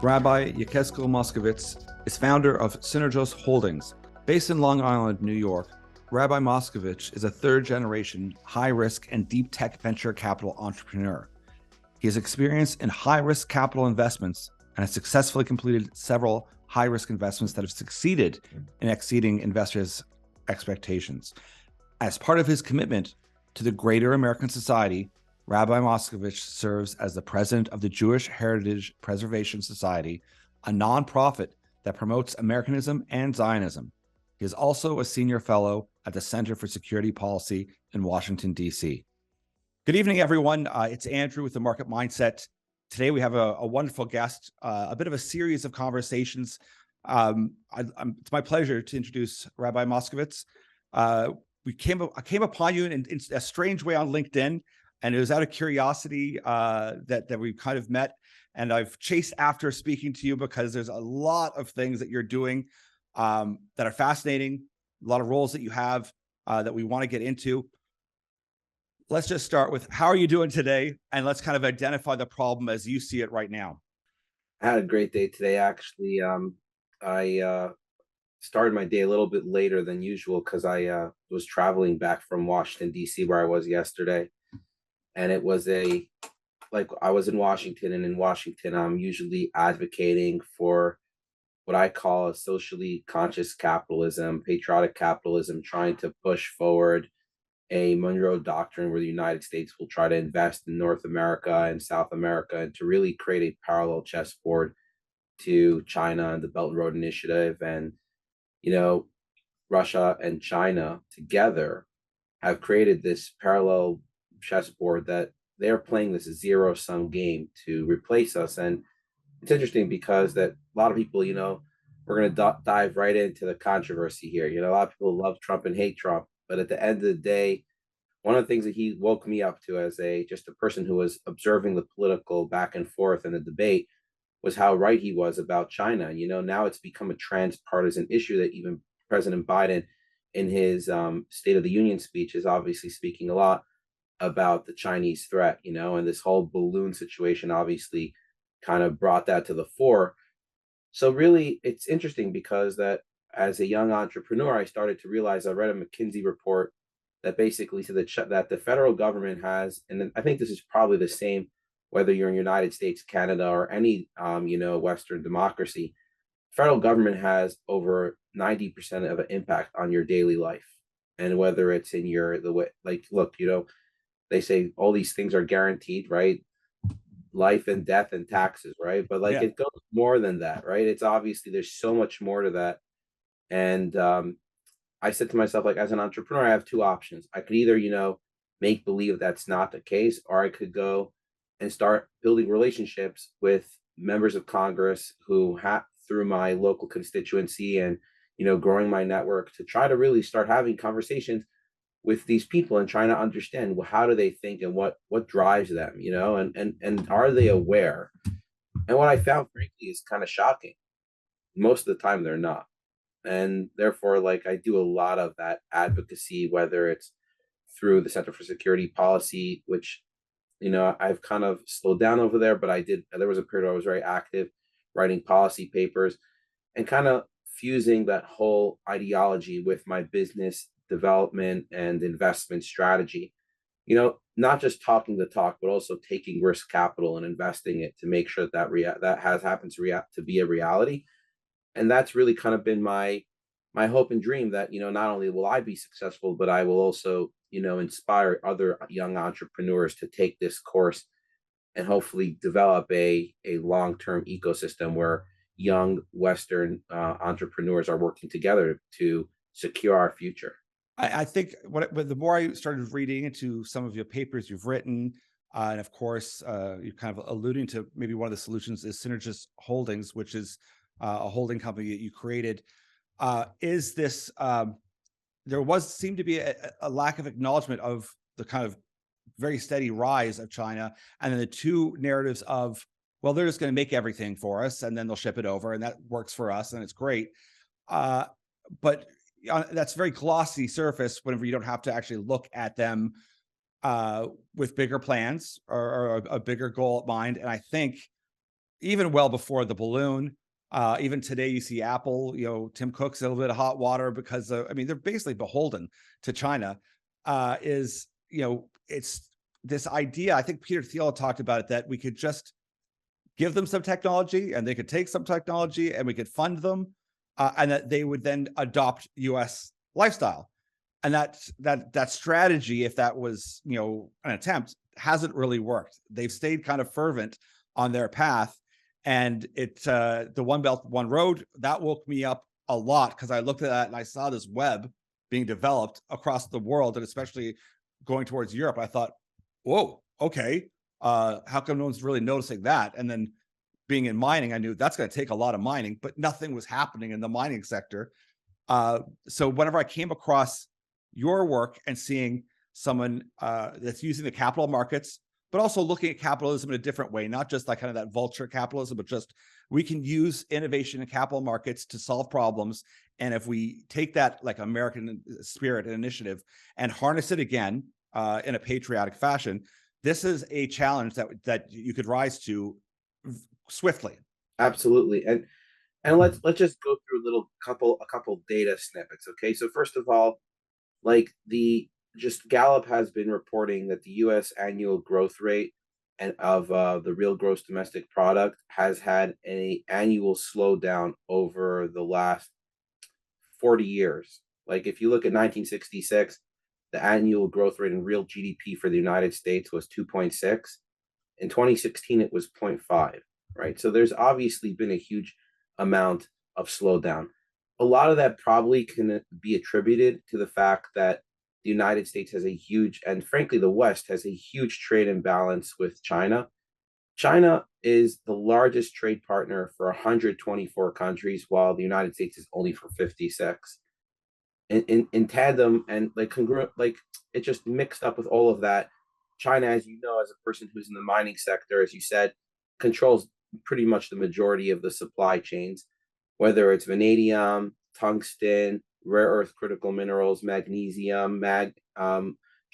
Rabbi Yechezkel Moskowitz is founder of Synergist Holdings. Based in Long Island, New York, Rabbi Moskowitz is a third-generation, high-risk and deep tech venture capital entrepreneur. He has experience in high-risk capital investments and has successfully completed several high-risk investments that have succeeded in exceeding investors' expectations. As part of his commitment to the greater American society, Rabbi Moskowitz serves as the president of the Jewish Heritage Preservation Society, a nonprofit that promotes Americanism and Zionism. He is also a senior fellow at the Center for Security Policy in Washington, D.C. Good evening, everyone. It's Andrew with The Market Mindset. Today we have a wonderful guest, a bit of a series of conversations. It's my pleasure to introduce Rabbi Moskowitz. I came upon you in a strange way on LinkedIn, and it was out of curiosity that we kind of met. And I've chased after speaking to you because there's a lot of things that you're doing that are fascinating, a lot of roles that you have that we want to get into. Let's just start with, how are you doing today? And let's kind of identify the problem as you see it right now. I had a great day today, actually. I started my day a little bit later than usual because I was traveling back from Washington, D.C., where I was yesterday. And it was I was in Washington, and in Washington, I'm usually advocating for what I call a socially conscious capitalism, patriotic capitalism, trying to push forward a Monroe Doctrine where the United States will try to invest in North America and South America and to really create a parallel chessboard to China and the Belt and Road Initiative. And, Russia and China together have created this parallel chessboard that they're playing this zero-sum game to replace us. And it's interesting because that a lot of people, we're going to dive right into the controversy here. A lot of people love Trump and hate Trump, but at the end of the day, one of the things that he woke me up to as just a person who was observing the political back and forth and the debate was how right he was about China. Now it's become a transpartisan issue that even President Biden in his State of the Union speech is obviously speaking a lot about the Chinese threat, and this whole balloon situation obviously kind of brought that to the fore. So really, it's interesting because that as a young entrepreneur, I started to realize I read a McKinsey report that basically said that the federal government has, and I think this is probably the same whether you're in the United States, Canada, or any Western democracy. Federal government has over 90% of an impact on your daily life, and whether it's in the way, like, look, they say all these things are guaranteed, right? Life and death and taxes, right? But Yeah. it goes more than that, right? It's obviously there's so much more to that. And I said to myself, like, as an entrepreneur, I have two options. I could either, make believe that's not the case, or I could go and start building relationships with members of Congress who through my local constituency and, growing my network to try to really start having conversations with these people and trying to understand, well, how do they think and what drives them, and are they aware? And what I found, frankly, is kind of shocking. Most of the time, they're not. And therefore, like, I do a lot of that advocacy, whether it's through the Center for Security Policy, which, I've kind of slowed down over there, but there was a period where I was very active writing policy papers and kind of fusing that whole ideology with my business development and investment strategy. Not just talking the talk, but also taking risk capital and investing it to make sure that has happened to be a reality. And that's really kind of been my hope and dream that, not only will I be successful, but I will also, inspire other young entrepreneurs to take this course and hopefully develop a long-term ecosystem where young Western entrepreneurs are working together to secure our future. I think but the more I started reading into some of your papers you've written, and of course, you're kind of alluding to maybe one of the solutions is Synergist Holdings, which is a holding company that you created. Is this there seemed to be a lack of acknowledgement of the kind of very steady rise of China, and then the two narratives of, well, they're just going to make everything for us, and then they'll ship it over, and that works for us, and it's great. But that's very glossy surface whenever you don't have to actually look at them with bigger plans or a bigger goal at mind. And I think even well before the balloon. Even today, you see Apple, Tim Cook's a little bit of hot water because I mean, they're basically beholden to China. It's this idea. I think Peter Thiel talked about it, that we could just give them some technology and they could take some technology and we could fund them, and that they would then adopt US lifestyle. And that strategy, if that was an attempt, hasn't really worked. They've stayed kind of fervent on their path, and the One Belt One Road, that woke me up a lot, because I looked at that and I saw this web being developed across the world, and especially going towards Europe. I thought, whoa, okay, how come no one's really noticing that? And then being in mining, I knew that's going to take a lot of mining, but nothing was happening in the mining sector. So whenever I came across your work and seeing someone that's using the capital markets, but also looking at capitalism in a different way, not just like kind of that vulture capitalism, but just we can use innovation in capital markets to solve problems. And if we take that like American spirit and initiative and harness it again in a patriotic fashion, this is a challenge that you could rise to swiftly. Absolutely. And let's just go through a couple data snippets. Okay. So first of all, like just Gallup has been reporting that the US annual growth rate and of the real gross domestic product has had an annual slowdown over the last 40 years. Like if you look at 1966, the annual growth rate in real GDP for the United States was 2.6. In 2016, it was 0.5, right? So there's obviously been a huge amount of slowdown. A lot of that probably can be attributed to the fact that the United States has a huge, and frankly, the West has a huge trade imbalance with China. China is the largest trade partner for 124 countries, while the United States is only for 56. In tandem and like congruent, like it just mixed up with all of that. China, as you know, as a person who's in the mining sector, as you said, controls pretty much the majority of the supply chains, whether it's vanadium, tungsten, rare earth critical minerals, magnesium,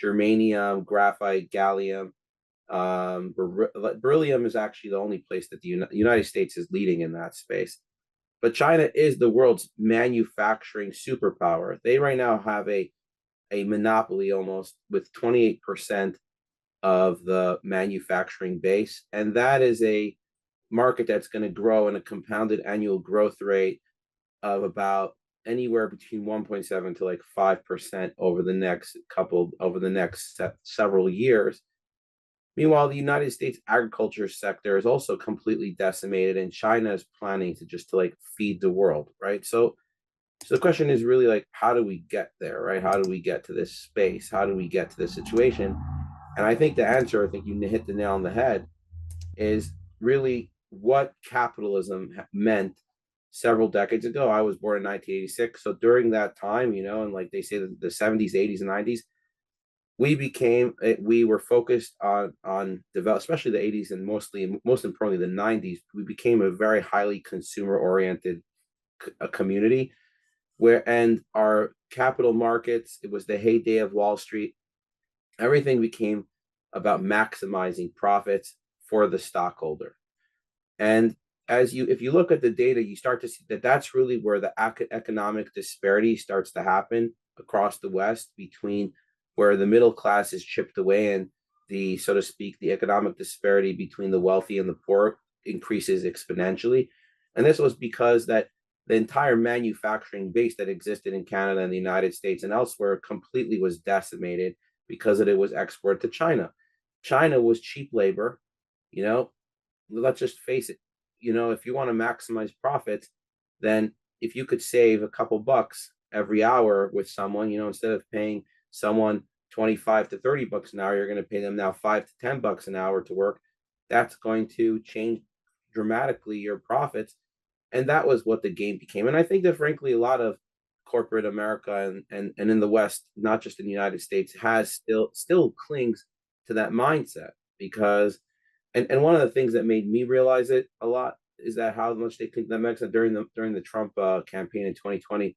germanium, graphite, gallium. Beryllium is actually the only place that the United States is leading in that space. But China is the world's manufacturing superpower. They right now have a monopoly almost with 28% of the manufacturing base. And that is a market that's going to grow in a compounded annual growth rate of about anywhere between 1.7 to like 5% over the next several years. Meanwhile, the United States agriculture sector is also completely decimated, and China is planning to like feed the world, right? So the question is really like, how do we get there, right? How do we get to this space? How do we get to this situation? And I think the answer, I think you hit the nail on the head, is really what capitalism meant several decades ago. I was born in 1986. So during that time, and like they say the 70s, 80s, and 90s, we were focused on develop, especially the 80s and most importantly the 90s. We became a very highly consumer oriented community and our capital markets, it was the heyday of Wall Street. Everything became about maximizing profits for the stockholder. And if you look at the data, you start to see that that's really where the economic disparity starts to happen across the West, between where the middle class is chipped away and so to speak, the economic disparity between the wealthy and the poor increases exponentially. And this was because that the entire manufacturing base that existed in Canada and the United States and elsewhere completely was decimated because it was exported to China. China was cheap labor, let's just face it. If you want to maximize profits, then if you could save a couple bucks every hour with someone, instead of paying someone 25 to 30 bucks an hour, you're going to pay them now 5 to 10 bucks an hour to work. That's going to change dramatically your profits. And that was what the game became. And I think that frankly, a lot of corporate America and in the West, not just in the United States, has still clings to that mindset, because and one of the things that made me realize it a lot is that how much they think that makes it during the Trump campaign in 2020.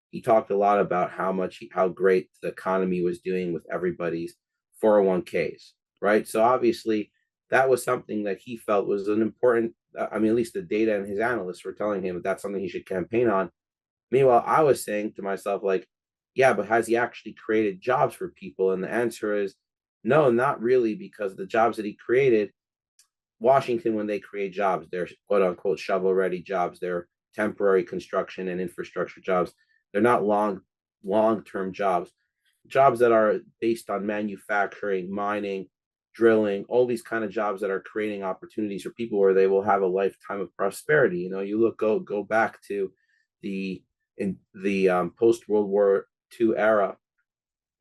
He talked a lot about how great the economy was doing with everybody's 401ks, right? So obviously that was something that he felt was an important I mean, at least the data and his analysts were telling him that that's something he should campaign on. Meanwhile, I was saying to myself, like, yeah, but has he actually created jobs for people? And the answer is no, not really, because the jobs that he created, Washington, when they create jobs, they're quote unquote shovel ready jobs. They're temporary construction and infrastructure jobs. They're not long term jobs. Jobs that are based on manufacturing, mining, drilling, all these kind of jobs that are creating opportunities for people where they will have a lifetime of prosperity. You know, you go back to the in the post World War II era,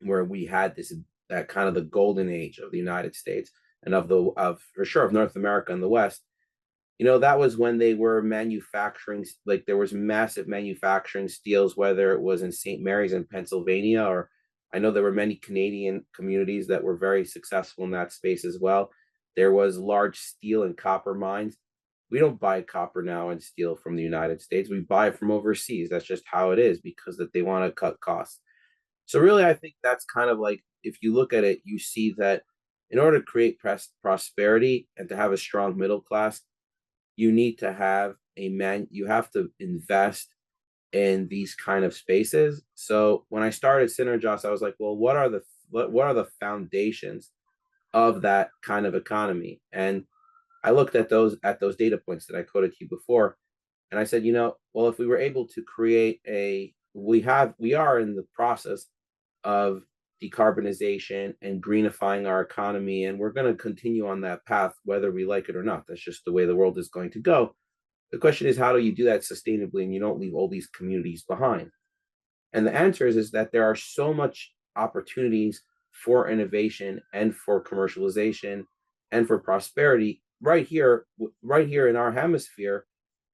where we had this that kind of the golden age of the United States and of for sure of North America and the West. You know, that was when they were manufacturing, like there was massive manufacturing steels, whether it was in St. Mary's in Pennsylvania, or I know there were many Canadian communities that were very successful in that space as well. There was large steel and copper mines. We don't buy copper now and steel from the United States. We buy it from overseas. That's just how it is, because that they want to cut costs. So really, I think that's kind of like, if you look at it, you see that in order to create prosperity and to have a strong middle class, you need to have you have to invest in these kind of spaces. So when I started Synergos, I was like, well, what are the foundations of that kind of economy? And I looked at those data points that I quoted to you before, and I said, you know, well, if we were able to create we are in the process of decarbonization and greenifying our economy, and we're going to continue on that path whether we like it or not. That's just the way the world is going to go. The question is, how do you do that sustainably and you don't leave all these communities behind? And the answer is that there are so much opportunities for innovation and for commercialization and for prosperity right here in our hemisphere,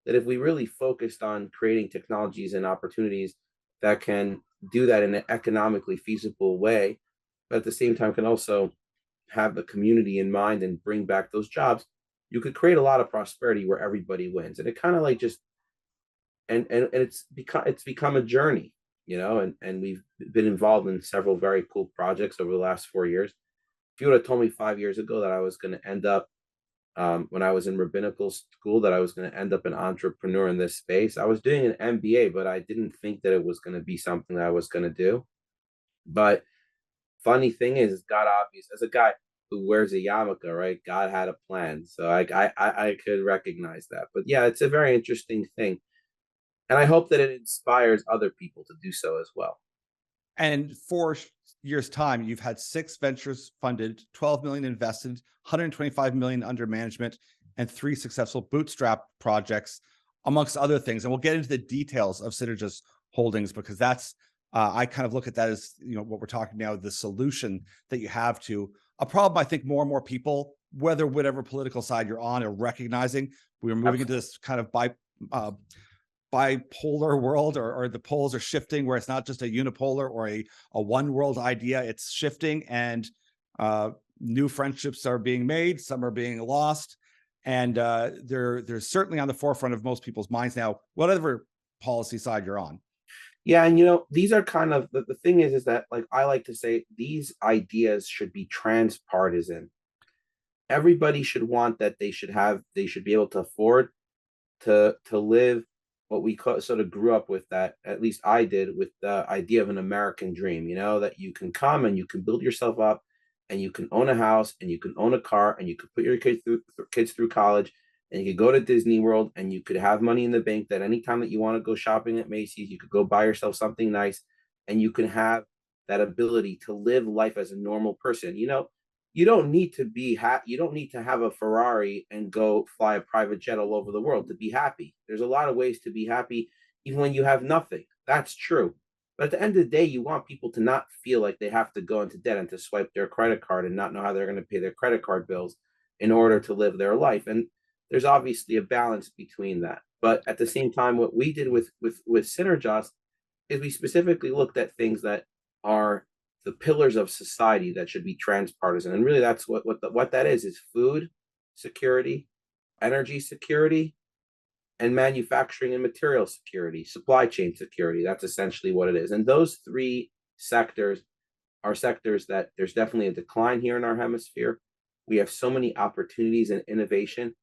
that if we really focused on creating technologies and opportunities that can do that in an economically feasible way, but at the same time can also have the community in mind and bring back those jobs, you could create a lot of prosperity where everybody wins. And it kind of like just and it's become a journey, you know, and we've been involved in several very cool projects over the last 4 years. If you would have told me 5 years ago that I was going to end up when I was in rabbinical school, that I was going to end up an entrepreneur in this space. I was doing an MBA, but I didn't think that it was going to be something that I was going to do. But funny thing is, God obvious as a guy who wears a yarmulke, right? God had a plan, so I could recognize that. But yeah, it's a very interesting thing, and I hope that it inspires other people to do so as well. And 4 years time, you've had 6 ventures funded, 12 million invested, 125 million under management, and 3 successful bootstrap projects, amongst other things. And we'll get into the details of Synergist Holdings, because that's I kind of look at that as, you know, what we're talking now, the solution that you have to a problem. I think more and more people, whatever political side you're on, are recognizing we're moving into this kind of bipolar world, or the poles are shifting, where it's not just a unipolar or a one world idea. It's shifting, and new friendships are being made, some are being lost, and they're certainly on the forefront of most people's minds now, whatever policy side you're on. Yeah, and you know, these are kind of the thing is that, like, I like to say these ideas should be transpartisan. Everybody should want that, they should be able to afford to live what we sort of grew up with, that at least I did, with the idea of an American dream, you know, that you can come and you can build yourself up and you can own a house and you can own a car and you could put your kids through college, and you could go to Disney World and you could have money in the bank, that anytime that you want to go shopping at Macy's, you could go buy yourself something nice, and you can have that ability to live life as a normal person. You know, you don't need to you don't need to have a Ferrari and go fly a private jet all over the world to be happy. There's a lot of ways to be happy even when you have nothing. That's true. But at the end of the day, you want people to not feel like they have to go into debt and to swipe their credit card and not know how they're going to pay their credit card bills in order to live their life. And there's obviously a balance between that. But at the same time, what we did with Synergos is we specifically looked at things that are the pillars of society that should be transpartisan. And really, that's what that is food security, energy security, and manufacturing and material security, supply chain security. That's essentially what it is. And those 3 sectors are sectors that there's definitely a decline here in our hemisphere. We have so many opportunities and innovation.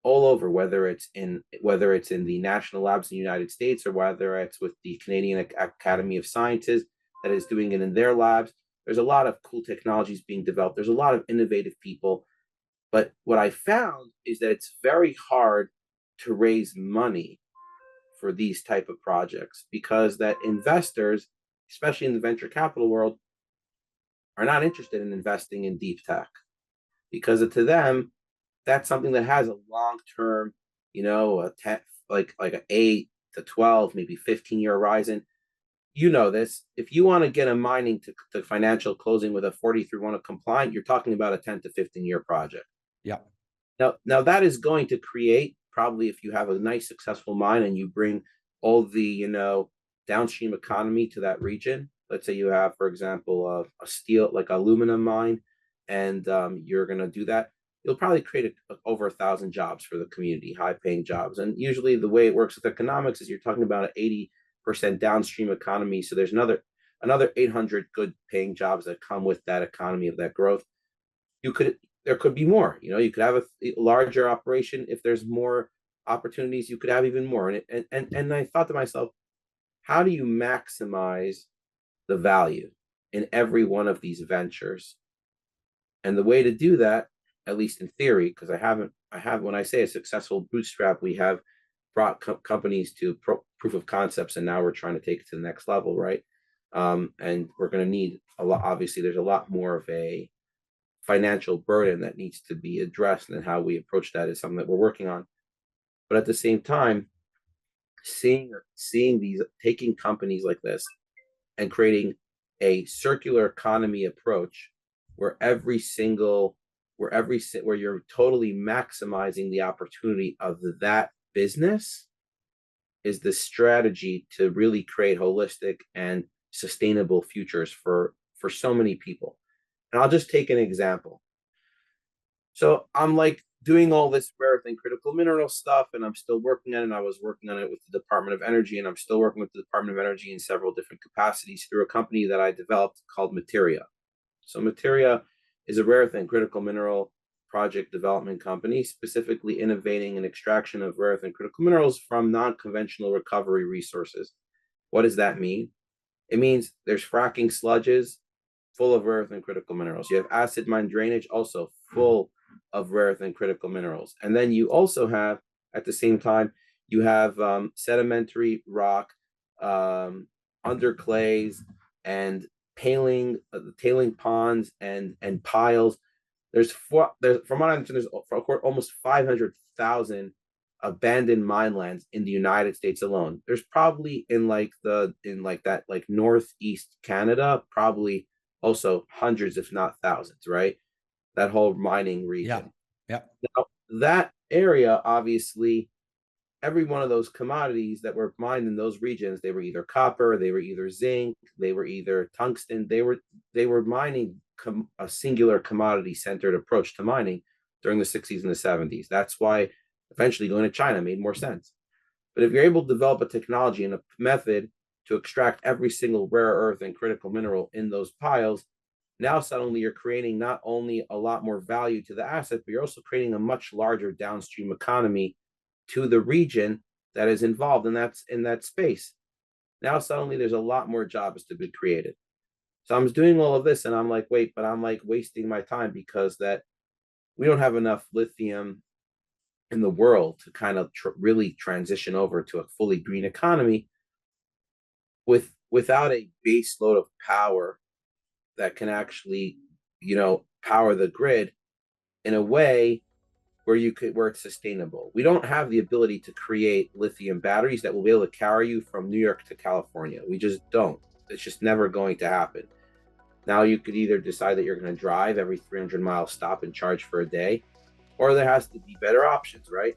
all over, whether it's in the national labs in the United States or whether it's with the Canadian Academy of Sciences that is doing it in their labs. There's a lot of cool technologies being developed. There's a lot of innovative people. But what I found is that it's very hard to raise money for these type of projects because that investors, especially in the venture capital world, are not interested in investing in deep tech because to them, that's something that has a long term, a 10, like an 8 to 12, maybe 15-year horizon. You know this. If you want to get a mining to financial closing with a 43-1 compliant, you're talking about a 10 to 15-year project. Yeah. Now that is going to create, probably if you have a nice successful mine and you bring all the downstream economy to that region. Let's say you have, for example, a steel, like aluminum mine, and you're going to do that. You'll probably create over 1,000 jobs for the community, high-paying jobs. And usually the way it works with economics is you're talking about an 80% downstream economy. So there's another 800 good-paying jobs that come with that economy of that growth. There could be more. You could have a larger operation. If there's more opportunities, you could have even more. And I thought to myself, how do you maximize the value in every one of these ventures? And the way to do that, at least in theory, because when I say a successful bootstrap, we have brought companies to proof of concepts, and now we're trying to take it to the next level, right? And we're going to need a lot. Obviously, there's a lot more of a financial burden that needs to be addressed, and how we approach that is something that we're working on. But at the same time, seeing these, taking companies like this and creating a circular economy approach where where you're totally maximizing the opportunity of that business is the strategy to really create holistic and sustainable futures for so many people. And I'll just take an example. So I'm like doing all this rare earth and critical mineral stuff, and I'm still working on it. And I was working on it with the Department of Energy, and I'm still working with the Department of Energy in several different capacities through a company that I developed called Materia. So Materia is a rare earth and critical mineral project development company, specifically innovating an extraction of rare earth and critical minerals from non-conventional recovery resources. What does that mean? It means there's fracking sludges full of rare earth and critical minerals. You have acid mine drainage also full of rare earth and critical minerals. And then you also have, at the same time, you have sedimentary rock, underclays, and tailing ponds and piles. There's from what I understand, there's almost 500,000 abandoned mine lands in the United States alone. There's probably in northeast Canada, probably also hundreds, if not thousands, right? That whole mining region. Yeah. Now, that area, obviously, every one of those commodities that were mined in those regions, they were either copper, they were either zinc, they were either tungsten. They were mining a singular commodity centered approach to mining during the 60s and the 70s. That's why eventually going to China made more sense. But if you're able to develop a technology and a method to extract every single rare earth and critical mineral in those piles, now suddenly you're creating not only a lot more value to the asset, but you're also creating a much larger downstream economy to the region that is involved in that space. Now suddenly there's a lot more jobs to be created. So I'm doing all of this, and I'm like, wait, but I'm like wasting my time because that we don't have enough lithium in the world to kind of really transition over to a fully green economy without a base load of power that can actually, power the grid in a way where it's sustainable. We don't have the ability to create lithium batteries that will be able to carry you from New York to California. We just don't. It's just never going to happen. Now you could either decide that you're going to drive every 300 miles, stop and charge for a day, or there has to be better options, right?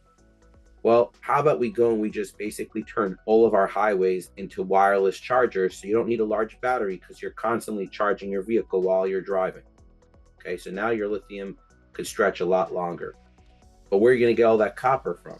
Well, how about we go and we just basically turn all of our highways into wireless chargers, so you don't need a large battery because you're constantly charging your vehicle while you're driving. Okay, so now your lithium could stretch a lot longer. But where are you going to get all that copper from?